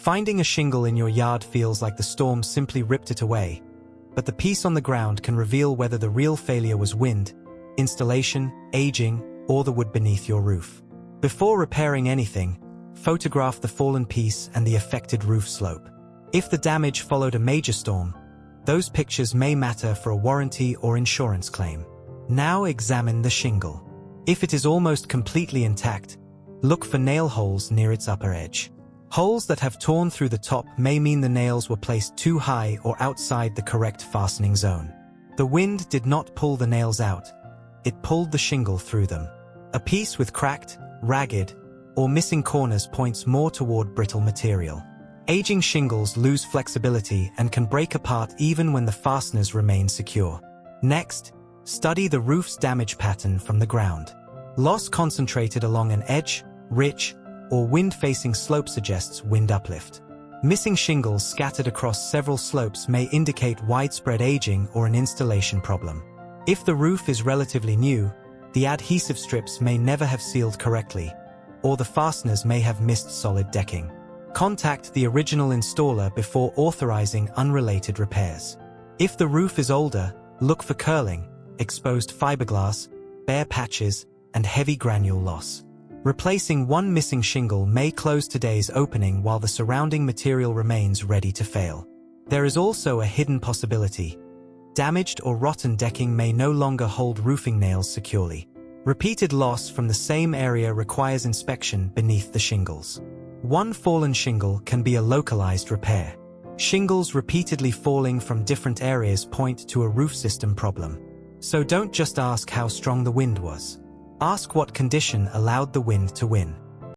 Finding a shingle in your yard feels like the storm simply ripped it away, but the piece on the ground can reveal whether the real failure was wind, installation, aging, or the wood beneath your roof. Before repairing anything, photograph the fallen piece and the affected roof slope. If the damage followed a major storm, those pictures may matter for a warranty or insurance claim. Now examine the shingle. If it is almost completely intact, look for nail holes near its upper edge. Holes that have torn through the top may mean the nails were placed too high or outside the correct fastening zone. The wind did not pull the nails out, it pulled the shingle through them. A piece with cracked, ragged, or missing corners points more toward brittle material. Aging shingles lose flexibility and can break apart even when the fasteners remain secure. Next, study the roof's damage pattern from the ground. Loss concentrated along an edge, ridge, or wind-facing slope suggests wind uplift. Missing shingles scattered across several slopes may indicate widespread aging or an installation problem. If the roof is relatively new, the adhesive strips may never have sealed correctly, or the fasteners may have missed solid decking. Contact the original installer before authorizing unrelated repairs. If the roof is older, look for curling, exposed fiberglass, bare patches, and heavy granule loss. Replacing one missing shingle may close today's opening while the surrounding material remains ready to fail. There is also a hidden possibility. Damaged or rotten decking may no longer hold roofing nails securely. Repeated loss from the same area requires inspection beneath the shingles. One fallen shingle can be a localized repair. Shingles repeatedly falling from different areas point to a roof system problem. So don't just ask how strong the wind was. Ask what condition allowed the wind to win.